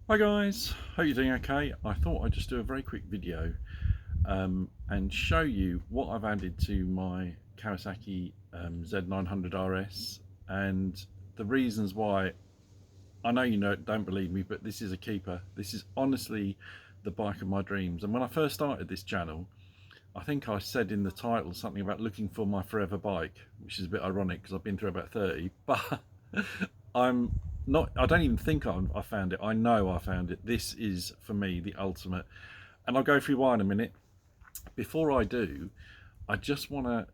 Hi guys, hope you're doing okay. I thought I'd just do a very quick video and show you what I've added to my Kawasaki Z900RS and the reasons why. I know you don't believe me, but this is a keeper. This is honestly the bike of my dreams. And when I first started this channel, I think I said in the title something about looking for my forever bike, which is a bit ironic because I've been through about 30, but I'm not, I don't even think I found it. I know I found it. This is for me the ultimate, and I'll go through why in a minute. Before I do, I just want to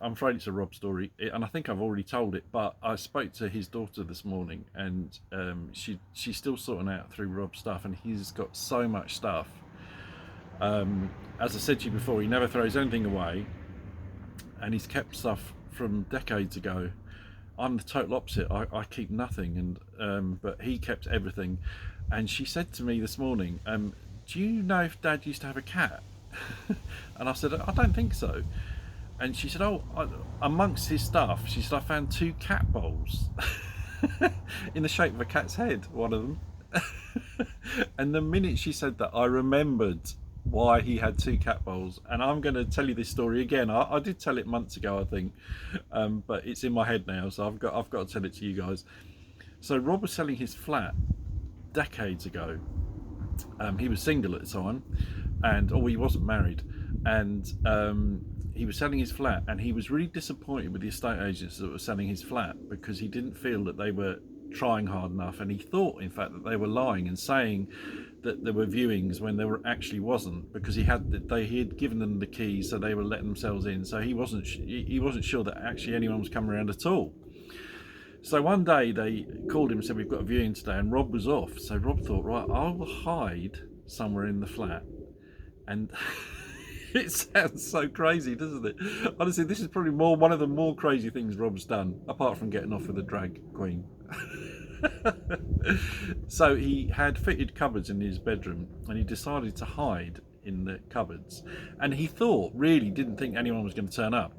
I'm afraid it's a Rob story, and I think I've already told it, but I spoke to his daughter this morning, and she's still sorting out through Rob's stuff, and he's got so much stuff. As I said to you before, he never throws anything away, and he's kept stuff from decades ago. I'm the total opposite. I keep nothing, and but he kept everything. And she said to me this morning, do you know if Dad used to have a cat? And I said, I don't think so. And she said, oh, amongst his stuff, she said, I found 2 cat bowls in the shape of a cat's head, one of them. And the minute she said that, I remembered why he had 2 cat bowls, and I'm going to tell you this story again. I did tell it months ago, I think, but it's in my head now, so I've got to tell it to you guys. So Rob was selling his flat decades ago. He was single at the time, and he wasn't married, and he was selling his flat, and he was really disappointed with the estate agents that were selling his flat because he didn't feel that they were trying hard enough, and he thought in fact that they were lying and saying that there were viewings when there actually wasn't, because he had given them the keys, so they were letting themselves in, so he wasn't sure that actually anyone was coming around at all. So one day they called him and said, we've got a viewing today, and Rob was off. So Rob thought, right, I will hide somewhere in the flat. And it sounds so crazy, doesn't it? Honestly, this is probably one of the more crazy things Rob's done, apart from getting off with the drag queen. So he had fitted cupboards in his bedroom, and he decided to hide in the cupboards. And he didn't think anyone was going to turn up.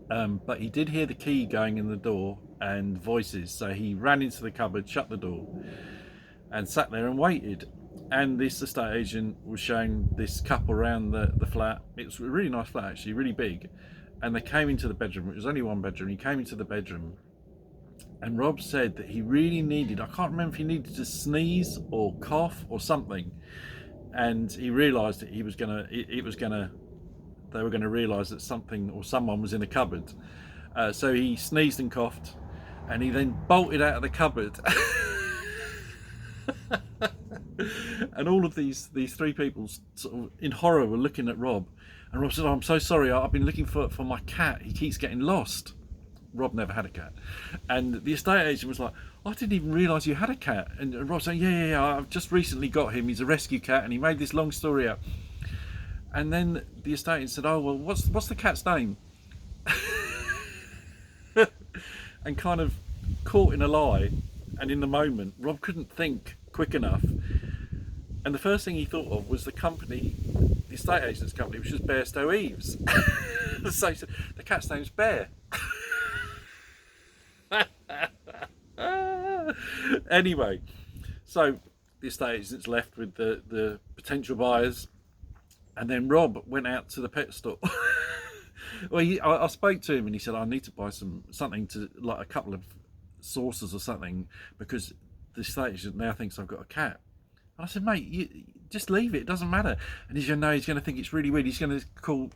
But he did hear the key going in the door and voices, so he ran into the cupboard, shut the door, and sat there and waited. And this estate agent was showing this couple around the flat. It was a really nice flat, actually, really big. And they came into the bedroom. It was only one bedroom. He came into the bedroom, and Rob said that he really needed, I can't remember if he needed to sneeze or cough or something, and he realised that they were going to realise that something or someone was in the cupboard. So he sneezed and coughed, and he then bolted out of the cupboard. And all of these 3 people sort of in horror were looking at Rob, and Rob said, oh, I'm so sorry, I've been looking for my cat, he keeps getting lost. Rob never had a cat. And the estate agent was like, I didn't even realise you had a cat. And Rob said, yeah, I've just recently got him, he's a rescue cat. And he made this long story up. And then the estate agent said, oh, well, what's the cat's name? And kind of caught in a lie, and in the moment Rob couldn't think quick enough, and the first thing he thought of was the estate agent's company, which was Bairstow Eves. So he said, the cat's name's Bear. Anyway, so the estate agent's left with the potential buyers, and then Rob went out to the pet store. Well, I spoke to him, and he said, I need to buy something to, like a couple of saucers or something, because the estate agent now thinks I've got a cat. And I said, mate, you just leave it, it doesn't matter. And he said, no, he's going to think it's really weird. He's going to call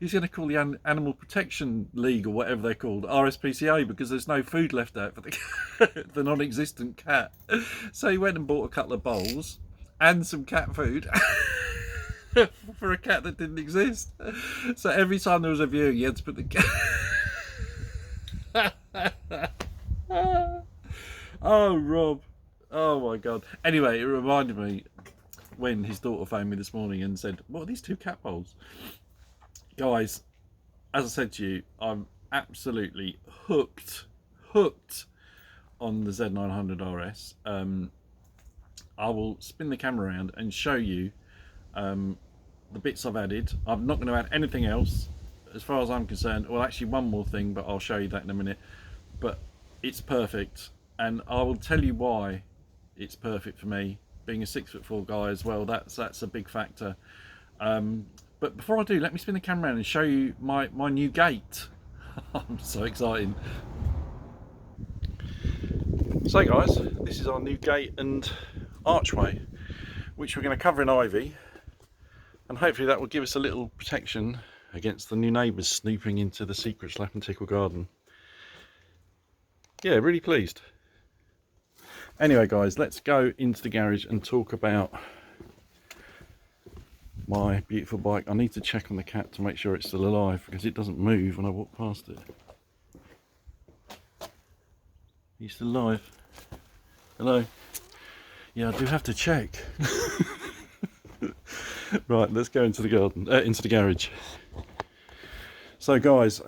the Animal Protection League, or whatever they're called, RSPCA, because there's no food left out for the non-existent cat. So he went and bought a couple of bowls and some cat food. For a cat that didn't exist. So every time there was a viewing, you had to put the cat. Oh, Rob. Oh my God. Anyway, it reminded me when his daughter phoned me this morning and said, what are these 2 cat bowls? Guys, as I said to you, I'm absolutely hooked on the Z900RS. I will spin the camera around and show you the bits I've added. I'm not going to add anything else as far as I'm concerned. Well, actually one more thing, but I'll show you that in a minute. But it's perfect, and I will tell you why it's perfect for me. Being a 6'4" guy as well, that's a big factor. But before I do, let me spin the camera around and show you my new gate. I'm so excited. So guys, this is our new gate and archway, which we're going to cover in ivy, and hopefully that will give us a little protection against the new neighbours snooping into the secret Slap and Tickle garden. Yeah, really pleased. Anyway guys, let's go into the garage and talk about my beautiful bike. I need to check on the cat to make sure it's still alive, because it doesn't move when I walk past it. He's still alive. Hello. Yeah, I do have to check. Right, let's go into the garden, into the garage. So guys,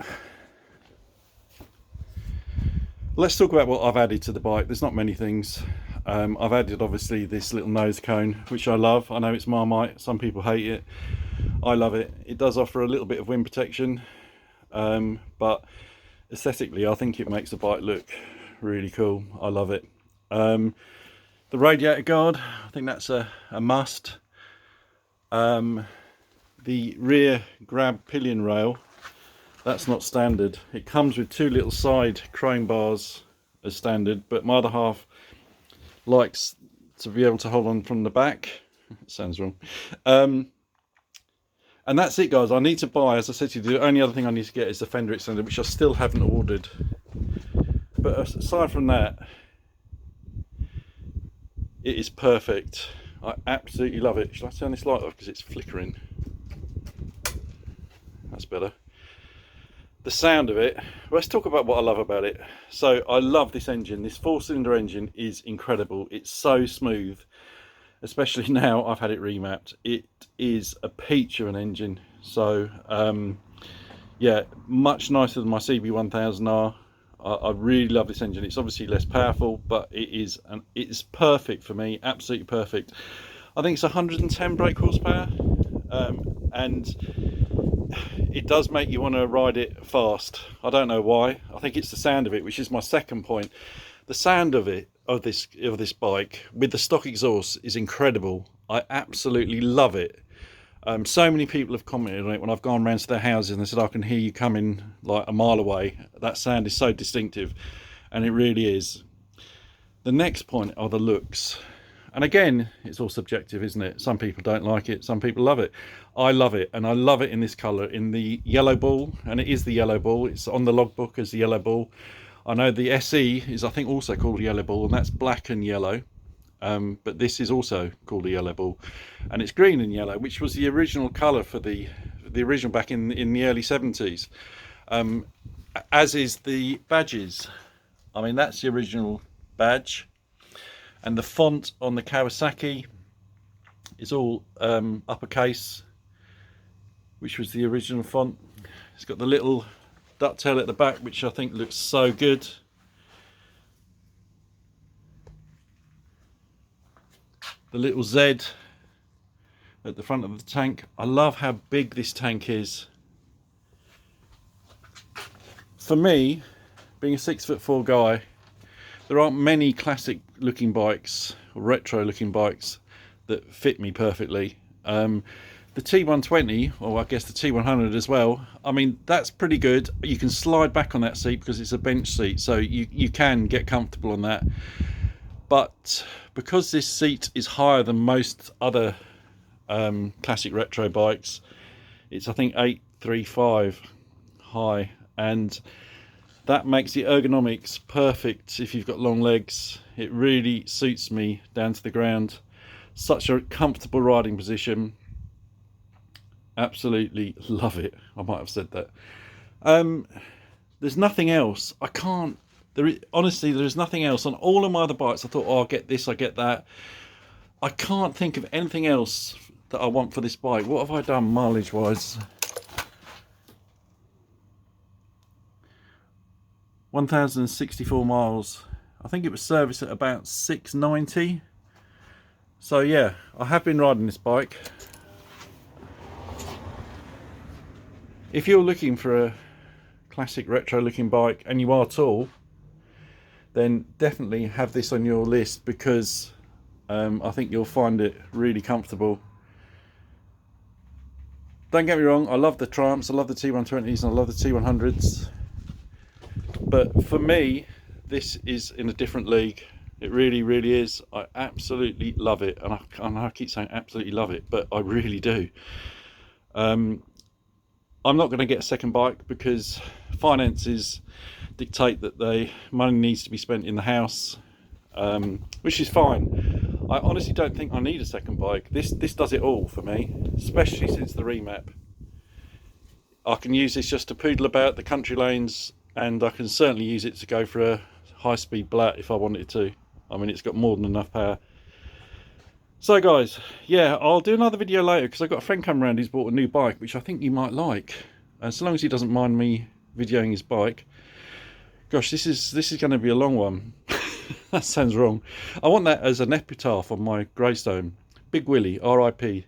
let's talk about what I've added to the bike. There's not many things. I've added obviously this little nose cone, which I love. I know it's Marmite, some people hate it. I love it. It does offer a little bit of wind protection, but aesthetically I think it makes the bike look really cool. I love it. The radiator guard, I think that's a must. The rear grab pillion rail, that's not standard. It comes with two little side chrome bars as standard, but my other half likes to be able to hold on from the back. Sounds wrong. And that's it guys. I need to buy, as I said to you, the only other thing I need to get is the fender extender, which I still haven't ordered. But aside from that, it is perfect. I absolutely love it. Should I turn this light off because it's flickering? That's better. The sound of it, let's talk about what I love about it. So I love this engine. This 4-cylinder engine is incredible. It's so smooth, especially now I've had it remapped. It is a peach of an engine. So yeah, much nicer than my CB1000R. I really love this engine. It's obviously less powerful, but it's perfect for me. Absolutely perfect. I think it's 110 brake horsepower, and it does make you want to ride it fast. I don't know why. I think it's the sound of it, which is my second point. The sound of it, of this bike with the stock exhaust, is incredible. I absolutely love it. So many people have commented on it when I've gone round to their houses and they said, I can hear you coming like a mile away. That sound is so distinctive, and it really is. The next point are the looks. And again, it's all subjective, isn't it? Some people don't like it, some people love it. I love it, and I love it in this colour, in the yellow ball, and it is the yellow ball. It's on the logbook as the yellow ball. I know the SE is, I think, also called yellow ball, and that's black and yellow. But this is also called a yellow ball, and it's green and yellow, which was the original colour for the original back in the early 70s. As is the badges. I mean, that's the original badge, and the font on the Kawasaki is all uppercase, which was the original font. It's got the little ducktail at the back, which I think looks so good. The little Z at the front of the tank. I love how big this tank is. For me, being a 6'4" guy, there aren't many classic looking bikes or retro looking bikes that fit me perfectly. The T120, or I guess the T100 as well, I mean, that's pretty good. You can slide back on that seat because it's a bench seat, so you can get comfortable on that. But because this seat is higher than most other classic retro bikes, it's I think 835 high, and that makes the ergonomics perfect if you've got long legs. It really suits me down to the ground. Such a comfortable riding position. Absolutely love it. I might have said that. There's nothing else. I can't. Honestly, there is nothing else on all of my other bikes. I thought, oh, I'll get this, I get that. I can't think of anything else that I want for this bike. What have I done mileage wise? 1,064 miles. I think it was serviced at about 690. So yeah, I have been riding this bike. If you're looking for a classic retro looking bike and you are tall, then definitely have this on your list, because I think you'll find it really comfortable. Don't get me wrong, I love the Triumphs, I love the T120s, and I love the T100s. But for me, this is in a different league. It really, really is. I absolutely love it. And I keep saying absolutely love it, but I really do. I'm not going to get a second bike because finances dictate that money needs to be spent in the house, which is fine. I honestly don't think I need a second bike. This does it all for me, especially since the remap. I can use this just to poodle about the country lanes, and I can certainly use it to go for a high-speed blat if I wanted to. I mean, it's got more than enough power. So guys, yeah, I'll do another video later because I've got a friend come around who's bought a new bike, which I think you might like. And so long as he doesn't mind me videoing his bike. Gosh, this is going to be a long one. That sounds wrong. I want that as an epitaph on my gravestone. Big Willie, R.I.P.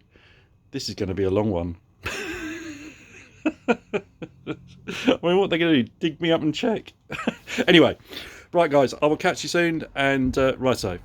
This is going to be a long one. I mean, what are they going to do? Dig me up and check? Anyway, right guys, I will catch you soon, and righto.